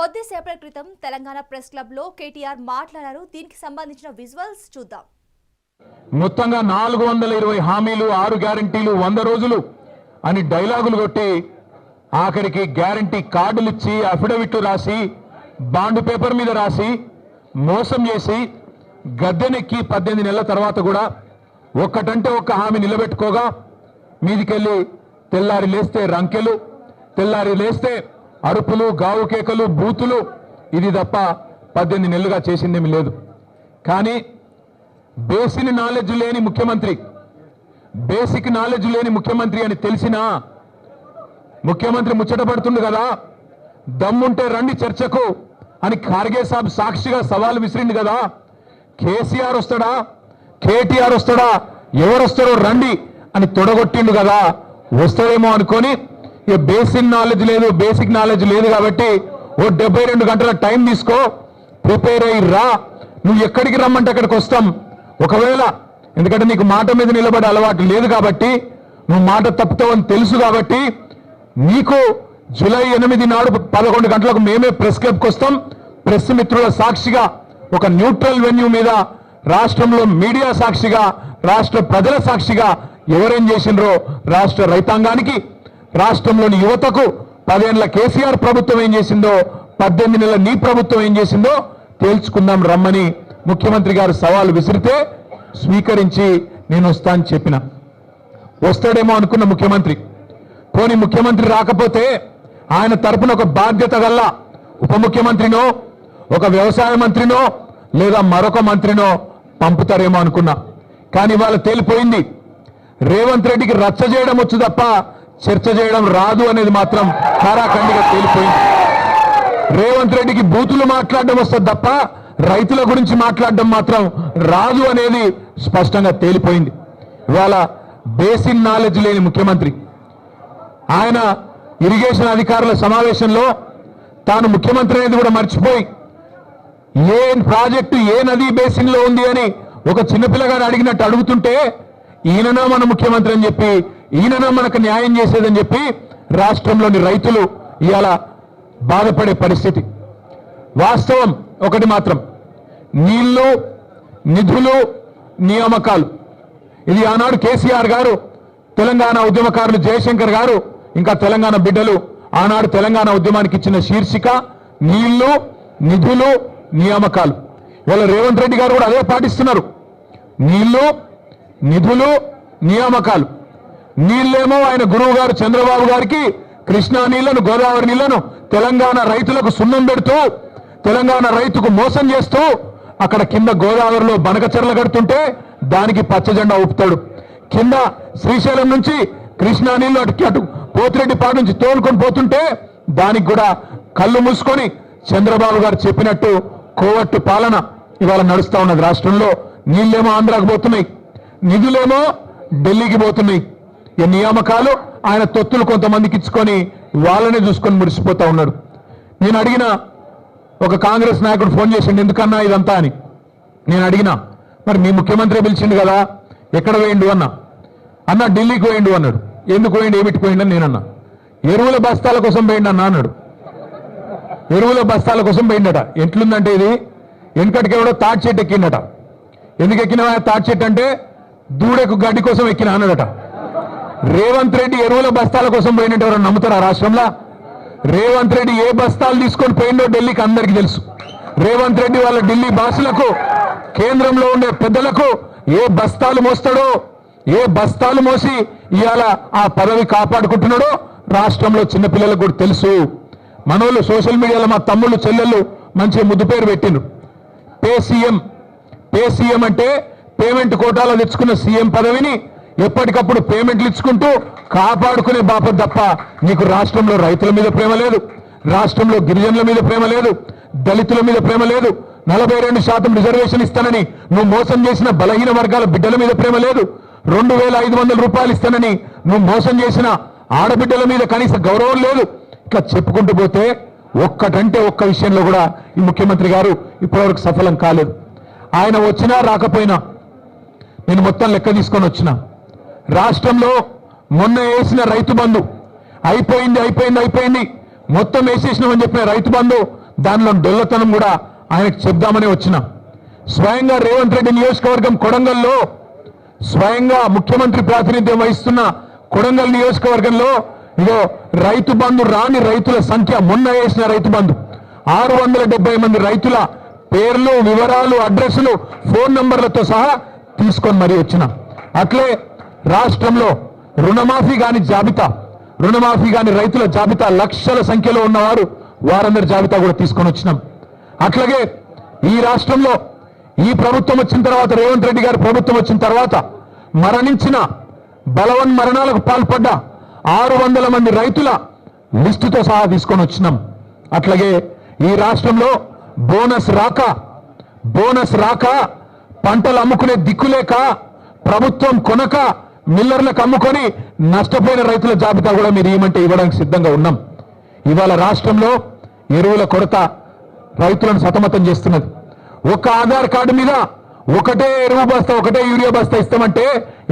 కొద్దిసేపటి క్రితం Telangana press club లో కేటీఆర్ మాట్లాడారు. దీనికి సంబంధించిన విజువల్స్ చూద్దాం. మొత్తంగా 420 హామీలు 6 గ్యారెంటీలు 100 రోజులు అని డైలాగులు కొట్టి ఆఖరికి గ్యారెంటీ కార్డులు ఇచ్చి అఫిడవిట్లు రాసి బాండ్ పేపర్ మీద రాసి మోసం చేసి గద్దెనెక్కి 18 నెలల తర్వాత కూడా ఒక్కటంటే ఒక్క హామీ నిలబెట్టుకోగా మీదికెళ్ళి తెల్లారి లేస్తే రంకెలు, తెల్లారి లేస్తే అరుపులు, గావు కేకలు, బూతులు, ఇది తప్ప 18 నెలలుగా చేసిందేమీ లేదు. కానీ బేసిక్ నాలెడ్జ్ లేని ముఖ్యమంత్రి అని తెలిసినా ముఖ్యమంత్రి ముచ్చట పడుతుంది కదా, దమ్ముంటే రండి చర్చకు అని ఖార్గే సాబ్ సాక్షిగా సవాల్ విసిరింది కదా. కేసీఆర్ వస్తాడా, కేటీఆర్ వస్తాడా, ఎవరు వస్తారో రండి అని తొడగొట్టిండు కదా. వస్తాడేమో అనుకొని బేసిక్ నాలెడ్జ్ లేదు కాబట్టి ఓ 72 గంటల టైం తీసుకో, ప్రిపేర్ అయ్యి రా, నువ్వు ఎక్కడికి రమ్మంటే అక్కడికి వస్తాం. ఒకవేళ ఎందుకంటే నీకు మాట మీద నిలబడే అలవాటు లేదు కాబట్టి, నువ్వు మాట తప్పుతావని తెలుసు కాబట్టి, నీకు జూలై 8 నాడు 11 గంటలకు మేమే ప్రెస్ క్లబ్కి వస్తాం. ప్రెస్ మిత్రుల సాక్షిగా ఒక న్యూట్రల్ వెన్యూ మీద రాష్ట్రంలో మీడియా సాక్షిగా, రాష్ట్ర ప్రజల సాక్షిగా ఎవరేం చేసిండ్రో రాష్ట్ర రైతాంగానికి, రాష్ట్రంలోని యువతకు 10 ఏళ్ల కేసీఆర్ ప్రభుత్వం ఏం చేసిందో, 18 నెలల నీ ప్రభుత్వం ఏం చేసిందో తేల్చుకుందాం రమ్మని ముఖ్యమంత్రి గారు సవాలు విసిరితే స్వీకరించి నేను వస్తా అని చెప్పిన. వస్తాడేమో అనుకున్న ముఖ్యమంత్రి, పోనీ ముఖ్యమంత్రి రాకపోతే ఆయన తరపున ఒక బాధ్యత గల్ల ఉప ముఖ్యమంత్రినో, ఒక వ్యవసాయ మంత్రినో, లేదా మరొక మంత్రినో పంపుతారేమో అనుకున్నా. కానీ వాళ్ళ తేలిపోయింది, రేవంత్ రెడ్డికి రచ్చ చేయడం వచ్చు తప్ప చర్చ చేయడం రాదు అనేది మాత్రం ఖారాఖండిగా తేలిపోయింది. రేవంత్ రెడ్డికి బూతులు మాట్లాడడం వస్తుంది తప్ప రైతుల గురించి మాట్లాడడం మాత్రం రాదు అనేది స్పష్టంగా తేలిపోయింది. ఇవాళ బేసిక్ నాలెడ్జ్ లేని ముఖ్యమంత్రి, ఆయన ఇరిగేషన్ అధికారుల సమావేశంలో తాను ముఖ్యమంత్రి అనేది కూడా మర్చిపోయి ఏ ప్రాజెక్టు ఏ నది బేసిన్ లో ఉంది అని ఒక చిన్నపిల్లగాడు అడిగినట్టు అడుగుతుంటే, ఈయననా మన ముఖ్యమంత్రి అని చెప్పి, ఈయననా మనకు న్యాయం చేసేదని చెప్పి రాష్ట్రంలోని రైతులు ఇవాళ బాధపడే పరిస్థితి. వాస్తవం ఒకటి మాత్రం, నీళ్లు, నిధులు, నియామకాలు, ఇది ఆనాడు కేసీఆర్ గారు, తెలంగాణ ఉద్యమకారులు జయశంకర్ గారు, ఇంకా తెలంగాణ బిడ్డలు ఆనాడు తెలంగాణ ఉద్యమానికి ఇచ్చిన శీర్షిక నీళ్లు, నిధులు, నియామకాలు. ఇవాళ రేవంత్ రెడ్డి గారు కూడా అదే పాటిస్తున్నారు. నీళ్లు, నిధులు, నియామకాలు. నీళ్ళేమో ఆయన గురువు గారు చంద్రబాబు గారికి కృష్ణా నీళ్లను, గోదావరి నీళ్లను తెలంగాణ రైతులకు సున్నం పెడుతూ, తెలంగాణ రైతుకు మోసం చేస్తూ అక్కడ కింద గోదావరిలో బనకచెర్ల కడుతుంటే దానికి పచ్చజెండా ఊపుతాడు. కింద శ్రీశైలం నుంచి కృష్ణా నీళ్లు అటు పోతిరెడ్డిపాడు నుంచి తోలుకొని పోతుంటే దానికి కూడా కళ్ళు మూసుకొని చంద్రబాబు గారు చెప్పినట్టు కోవట్టు పాలన ఇవాళ నడుస్తా ఉన్నది రాష్ట్రంలో. నీళ్ళేమో ఆంధ్రాకు పోతున్నాయి, నిధులేమో ఢిల్లీకి పోతున్నాయి. ఈ నియామకాలు ఆయన తొత్తులు కొంతమందికి ఇచ్చుకొని వాళ్ళనే చూసుకొని మురిసిపోతా ఉన్నాడు. నేను అడిగిన ఒక కాంగ్రెస్ నాయకుడు ఫోన్ చేసిండు, ఎందుకన్నా ఇదంతా అని. నేను అడిగినా, మరి మీ ముఖ్యమంత్రి పిలిచిండు కదా, ఎక్కడ పోయిండు అన్న ఢిల్లీకి పోయిండు అన్నాడు. ఎందుకు పోయిండు, ఏమిటి పోయిండు అని నేనన్నా. ఎరువుల బస్తాల కోసం పోయిండు అన్నా అన్నాడు. ఎరువుల బస్తాల కోసం పోయిండట. ఎట్లుందంటే ఇది, వెనకటికి ఎవడో తాటి చెట్టు ఎక్కిండట. ఎందుకు ఎక్కినవా తాటి చెట్టు అంటే, దూడకు గడ్డి కోసం ఎక్కిన అన్నాడట. రేవంత్ రెడ్డి ఎరువుల బస్తాల కోసం పోయినట్టు ఎవరైనా నమ్ముతారా రాష్ట్రంలో? రేవంత్ రెడ్డి ఏ బస్తాలు తీసుకొని పోయిండో ఢిల్లీకి అందరికీ తెలుసు. రేవంత్ రెడ్డి వాళ్ళ ఢిల్లీ బాసులకు, కేంద్రంలో ఉండే పెద్దలకు ఏ బస్తాలు మోస్తాడో, ఏ బస్తాలు మోసి ఇవాళ ఆ పదవి కాపాడుకుంటున్నాడో రాష్ట్రంలో చిన్నపిల్లలకు కూడా తెలుసు. మనోళ్ళు సోషల్ మీడియాలో మా తమ్ముళ్ళు చెల్లెళ్ళు మంచి ముద్దు పేరు పెట్టిండ్రు, పే సీఎం అంటే పేమెంట్ కోటాలో తెచ్చుకున్న సీఎం పదవిని ఎప్పటికప్పుడు పేమెంట్లు ఇచ్చుకుంటూ కాపాడుకునే బాపత తప్ప నీకు రాష్ట్రంలో రైతుల మీద ప్రేమ లేదు, రాష్ట్రంలో గిరిజనుల మీద ప్రేమ లేదు, దళితుల మీద ప్రేమ లేదు, 42% రిజర్వేషన్ ఇస్తానని నువ్వు మోసం చేసిన బలహీన వర్గాల బిడ్డల మీద ప్రేమ లేదు, 2500 రూపాయలు ఇస్తానని నువ్వు మోసం చేసిన ఆడబిడ్డల మీద కనీస గౌరవం లేదు. ఇట్లా చెప్పుకుంటూ పోతే ఒక్కటంటే ఒక్క విషయంలో కూడా ఈ ముఖ్యమంత్రి గారు ఇప్పటివరకు సఫలం కాలేదు. ఆయన వచ్చినా రాకపోయినా నేను మొత్తం లెక్క తీసుకొని వచ్చిన. రాష్ట్రంలో మొన్న వేసిన రైతు బంధు అయిపోయింది, మొత్తం వేసేసినామని చెప్పిన రైతు బంధు దానిలో డొల్లతనం కూడా ఆయనకు చెప్దామని వచ్చిన. స్వయంగా రేవంత్ రెడ్డి నియోజకవర్గం కొడంగల్లో, స్వయంగా ముఖ్యమంత్రి ప్రాతినిధ్యం వహిస్తున్న కొడంగల్ నియోజకవర్గంలో ఇదో రైతు బంధు రాని రైతుల సంఖ్య, మొన్న వేసిన రైతు బంధు 670 మంది రైతుల పేర్లు, వివరాలు, అడ్రస్లు, ఫోన్ నంబర్లతో సహా తీసుకొని మరీ వచ్చిన. అట్లే రాష్ట్రంలో రుణమాఫీ కాని జాబితా, రుణమాఫీ కాని రైతుల జాబితా లక్షల సంఖ్యలో ఉన్నవారు, వారందరి జాబితా కూడా తీసుకొని వచ్చినాం. అట్లాగే ఈ రాష్ట్రంలో ఈ ప్రభుత్వం వచ్చిన తర్వాత, రేవంత్ రెడ్డి గారి ప్రభుత్వం వచ్చిన తర్వాత మరణించిన, బలవన్ మరణాలకు పాల్పడ్డ 600 మంది రైతుల లిస్టుతో సహా తీసుకొని వచ్చినాం. అట్లాగే ఈ రాష్ట్రంలో బోనస్ రాక పంటలు అమ్ముకునే దిక్కులేక, ప్రభుత్వం కొనక మిల్లర్లకు అమ్ముకొని నష్టపోయిన రైతుల జాబితా కూడా మీరు ఏమంటే ఇవ్వడానికి సిద్ధంగా ఉన్నాం. ఇవాళ రాష్ట్రంలో ఎరువుల కొరత రైతులను సతమతం చేస్తున్నది. ఒక ఆధార్ కార్డు మీద ఒకటే ఎరువు బస్తా, ఒకటే యూరియా బస్తా ఇస్తామంటే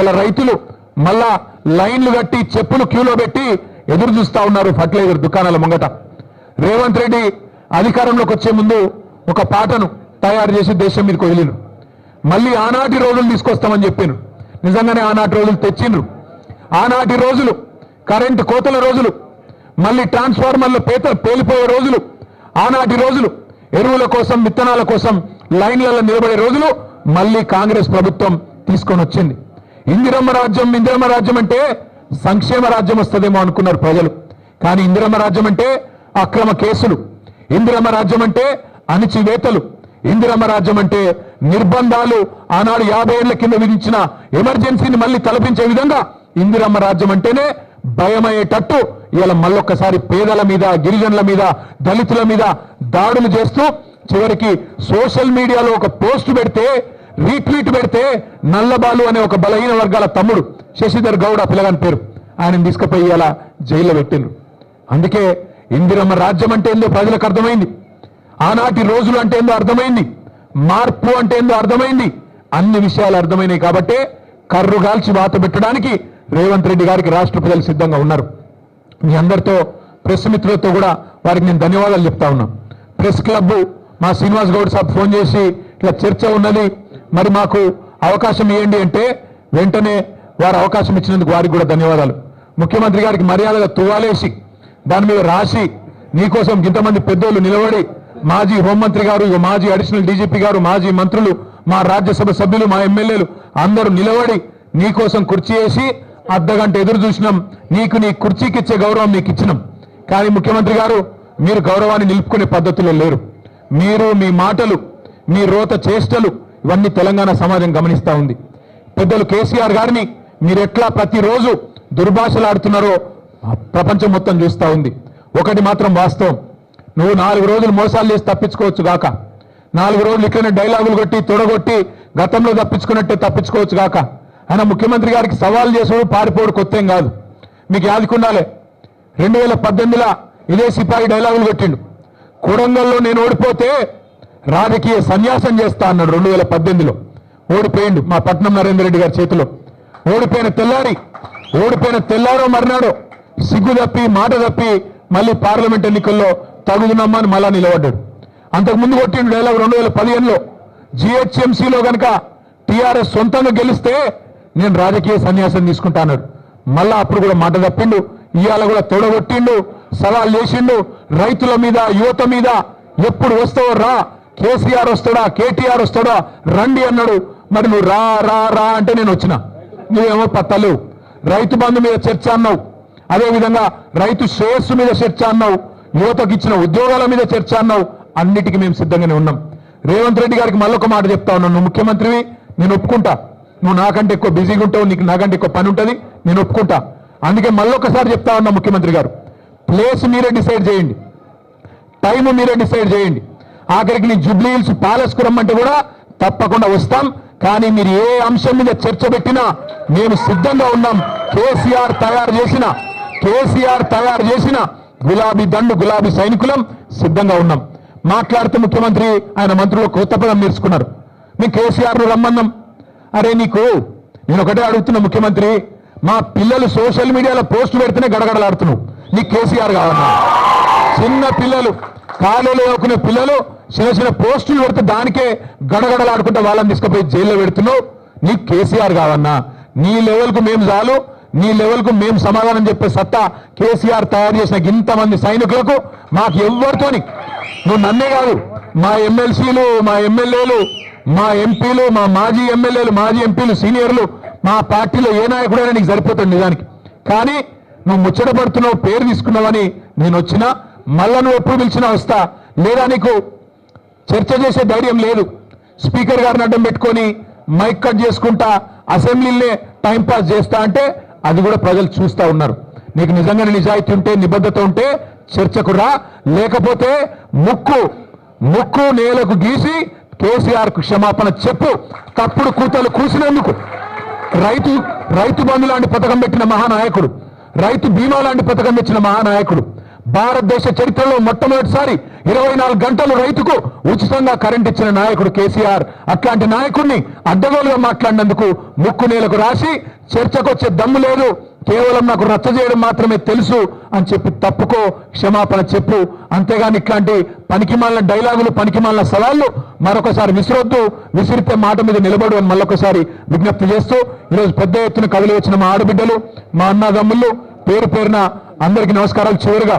ఇలా రైతులు మళ్ళా లైన్లు కట్టి చెప్పులు క్యూలో పెట్టి ఎదురు చూస్తా ఉన్నారు ఫర్టిలైజర్ దుకాణాల ముంగట. రేవంత్ రెడ్డి అధికారంలోకి వచ్చే ముందు ఒక పాటను తయారు చేసి దేశం మీదకి వదిలిరు. మళ్ళీ ఆనాటి రోజులు తీసుకొస్తామని చెప్పారు. నిజంగానే ఆనాటి రోజులు తెచ్చిండ్రు. ఆనాటి రోజులు కరెంటు కోతల రోజులు, మళ్ళీ ట్రాన్స్ఫార్మర్లు పేలిపోయే రోజులు, ఆనాటి రోజులు ఎరువుల కోసం, విత్తనాల కోసం లైన్లలో నిలబడే రోజులు మళ్ళీ కాంగ్రెస్ ప్రభుత్వం తీసుకొని వచ్చింది. ఇందిరమ్మ రాజ్యం అంటే సంక్షేమ రాజ్యం వస్తుందేమో అనుకున్నారు ప్రజలు. కానీ ఇందిరమ్మ రాజ్యం అంటే అక్రమ కేసులు, ఇందిరమ్మ రాజ్యం అంటే అణిచివేతలు, ఇందిరమ్మ రాజ్యం అంటే నిర్బంధాలు, ఆనాడు 50 ఏళ్ల కింద విధించిన ఎమర్జెన్సీని మళ్ళీ తలపించే విధంగా ఇందిరమ్మ రాజ్యం అంటేనే భయమయ్యేటట్టు ఇలా మళ్ళొక్కసారి పేదల మీద, గిరిజనుల మీద, దళితుల మీద దాడులు చేస్తూ చివరికి సోషల్ మీడియాలో ఒక పోస్ట్ పెడితే, రీట్వీట్ పెడితే నల్లబాలు అనే ఒక బలహీన వర్గాల తమ్ముడు శశిధర్ గౌడ పిల్లగాని పేరు, ఆయన తీసుకుపోయి ఇలా జైల్లో పెట్టిండ్రు. అందుకే ఇందిరమ్మ రాజ్యం అంటే ఏందో ప్రజలకు అర్థమైంది, ఆనాటి రోజులు అంటే ఏందో అర్థమైంది, మార్పు అంటే ఏందో అర్థమైంది, అన్ని విషయాలు అర్థమైనాయి. కాబట్టే కర్రుగాల్చి వాత పెట్టడానికి రేవంత్ రెడ్డి గారికి రాష్ట్ర ప్రజలు సిద్ధంగా ఉన్నారు. మీ అందరితో, ప్రెస్ మిత్రులతో కూడా వారికి నేను ధన్యవాదాలు చెప్తా ఉన్నా. ప్రెస్ క్లబ్ మా శ్రీనివాస్ గౌడ్ సాబ్ ఫోన్ చేసి ఇట్లా చర్చ ఉన్నది, మరి మాకు అవకాశం ఇవ్వండి అంటే వెంటనే వారు అవకాశం ఇచ్చినందుకు వారికి కూడా ధన్యవాదాలు. ముఖ్యమంత్రి గారికి మర్యాదగా తువ్వాలేసి దాని మీద రాసి, నీకోసం ఇంతమంది పెద్దోళ్ళు నిలబడి, మాజీ హోంమంత్రి గారు, మాజీ అడిషనల్ డీజీపీ గారు, మాజీ మంత్రులు, మా రాజ్యసభ సభ్యులు, మా ఎమ్మెల్యేలు అందరూ నిలబడి నీకోసం కుర్చీ వేసి అర్ధగంట ఎదురు చూసినాం. నీకు నీ కుర్చీకి ఇచ్చే గౌరవం మీకు ఇచ్చినాం. కానీ ముఖ్యమంత్రి గారు, మీరు గౌరవాన్ని నిలుపుకునే పద్ధతిలో లేరు. మీరు, మీ మాటలు, మీ రోత చేష్టలు ఇవన్నీ తెలంగాణ సమాజం గమనిస్తూ ఉంది. పెద్దలు కేసీఆర్ గారిని మీరు ఎట్లా ప్రతిరోజు దుర్భాషలాడుతున్నారో ప్రపంచం మొత్తం చూస్తూ ఉంది. ఒకటి మాత్రం వాస్తవం, నువ్వు 4 రోజులు మోసాలు చేసి తప్పించుకోవచ్చు గాక, 4 రోజులు ఇట్లనే డైలాగులు కొట్టి తొడగొట్టి గతంలో తప్పించుకున్నట్టే తప్పించుకోవచ్చు గాక. ఆయన ముఖ్యమంత్రి గారికి సవాల్ చేసుడు, పారిపోడు కొత్త ఏం కాదు. మీకు యాదుకుండాలే, 2018లో ఇదే సిపాయి డైలాగులు కొట్టిండు. కొడంగల్లో నేను ఓడిపోతే రాజకీయ సన్యాసం చేస్తా అన్నాడు. 2018లో ఓడిపోయిండు మా పట్నం నరేందర్ రెడ్డి గారి చేతిలో. ఓడిపోయిన తెల్లారో మర్నాడో సిగ్గు తప్పి, మాట తప్పి మళ్ళీ పార్లమెంట్ ఎన్నికల్లో తగుదునమ్మని మళ్ళా నిలబడ్డాడు. అంతకుముందు కొట్టిండు డైలాగ్ 2015లో GHMCలో కనుక టీఆర్ఎస్ సొంతంగా గెలిస్తే నేను రాజకీయ సన్యాసం తీసుకుంటా అన్నాడు. మళ్ళా అప్పుడు కూడా మాట తప్పిండు. ఇవాళ కూడా తొడగొట్టిండు, సవాల్ చేసిండు రైతుల మీద, యువత మీద. ఎప్పుడు వస్తావో రా, కేసీఆర్ వస్తాడా, కేటీఆర్ వస్తాడా, రండి అన్నాడు. మరి నువ్వు రా రా రా అంటే నేను వచ్చిన, నువ్వేమో పత్తలేవు. రైతు బంధు మీద చర్చ అన్నావు, అదేవిధంగా రైతు శ్రేయస్సు మీద చర్చ అన్నావు, యువతకు ఇచ్చిన ఉద్యోగాల మీద చర్చ అన్నావు. అన్నిటికీ మేము సిద్ధంగానే ఉన్నాం. రేవంత్ రెడ్డి గారికి మళ్ళొక మాట చెప్తా ఉన్నాను, నువ్వు ముఖ్యమంత్రివి, నేను ఒప్పుకుంటా. నువ్వు నాకంటే ఎక్కువ బిజీగా ఉంటావు, నీకు నాకంటే ఎక్కువ పని ఉంటుంది, నేను ఒప్పుకుంటా. అందుకే మళ్ళొకసారి చెప్తా ఉన్నా ముఖ్యమంత్రి గారు, ప్లేస్ మీరే డిసైడ్ చేయండి, టైం మీరే డిసైడ్ చేయండి. ఆఖరికి నీ జూబ్లీ హిల్స్ ప్యాలెస్కు రమ్మంటే కూడా తప్పకుండా వస్తాం. కానీ మీరు ఏ అంశం మీద చర్చ పెట్టినా మేము సిద్ధంగా ఉన్నాం. కేసీఆర్ తయారు చేసిన గులాబీ దండు, గులాబీ సైనికులం సిద్ధంగా ఉన్నాం. మాట్లాడుతూ ముఖ్యమంత్రి ఆయన మంత్రులు కొత్త పదం నేర్చుకున్నారు. మీ కేసీఆర్ను రమ్మన్నాం. అరే నీకు నేను ఒకటే అడుగుతున్నా ముఖ్యమంత్రి, మా పిల్లలు సోషల్ మీడియాలో పోస్ట్ పెడితేనే గడగడలాడుతున్నావు, నీకు కేసీఆర్ కావాలన్నా? చిన్న పిల్లలు కాలువలో ఆడుకునే పిల్లలు చిన్న చిన్న పోస్టులు పెడితే దానికే గడగడలాడుకుంటే వాళ్ళని తీసుకుపోయి జైల్లో పెడుతున్నావు. నీకు కేసీఆర్ కావన్నా, నీ లెవెల్కు మేము చాలు, నీ లెవెల్కు మేము సమాధానం చెప్పే సత్తా కేసీఆర్ తయారు చేసిన ఇంతమంది సైనికులకు మాకు ఎవ్వరితోని, నువ్వు నన్నే కాదు, మా ఎమ్మెల్సీలు, మా ఎమ్మెల్యేలు, మా ఎంపీలు, మా మాజీ ఎమ్మెల్యేలు, మాజీ ఎంపీలు, సీనియర్లు, మా పార్టీలో ఏ నాయకుడైనా నీకు సరిపోతాడు నిజానికి. కానీ నువ్వు ముచ్చటపడుతున్నావు, పేరు తీసుకున్నావని నేను వచ్చినా, మళ్ళా నువ్వు ఎప్పుడు పిలిచినా వస్తా, లేదా నీకు చర్చ చేసే ధైర్యం లేదు. స్పీకర్ గారిని అడ్డం పెట్టుకొని మైక్ కట్ చేసుకుంటా అసెంబ్లీలే టైంపాస్ చేస్తా అంటే అది కూడా ప్రజలు చూస్తా ఉన్నారు. నీకు నిజంగానే నిజాయితీ ఉంటే, నిబద్ధత ఉంటే చర్చకు రా, లేకపోతే ముక్కు నేలకు గీసి కేసీఆర్కు క్షమాపణ చెప్పు. తప్పుడు కూతలు కూసినందుకు రైతు బంధు లాంటి పథకం పెట్టిన మహానాయకుడు, రైతు బీమా లాంటి పథకం తెచ్చిన మహానాయకుడు, భారతదేశ చరిత్రలో మొట్టమొదటిసారి 24 గంటలు రైతుకు ఉచితంగా కరెంట్ ఇచ్చిన నాయకుడు కేసీఆర్. అట్లాంటి నాయకుడిని అడ్డగోలుగా మాట్లాడినందుకు ముక్కు నేలకు రాసి చర్చకు వచ్చే దమ్ము లేదు, కేవలం నాకు రచ్చ చేయడం మాత్రమే తెలుసు అని చెప్పి తప్పుకో, క్షమాపణ చెప్పు. అంతేగాని ఇట్లాంటి పనికిమాలిన డైలాగులు, పనికిమాలిన సవాళ్లు మరొకసారి విసిరొద్దు. విసిరితే మాట మీద నిలబడు అని మళ్ళొకసారి విజ్ఞప్తి చేస్తూ, ఈరోజు పెద్ద ఎత్తున కదిలి వచ్చిన మా ఆడబిడ్డలు, మా అన్నదమ్ముళ్ళు పేరు పేరున అందరికీ నమస్కారాలు. చివరిగా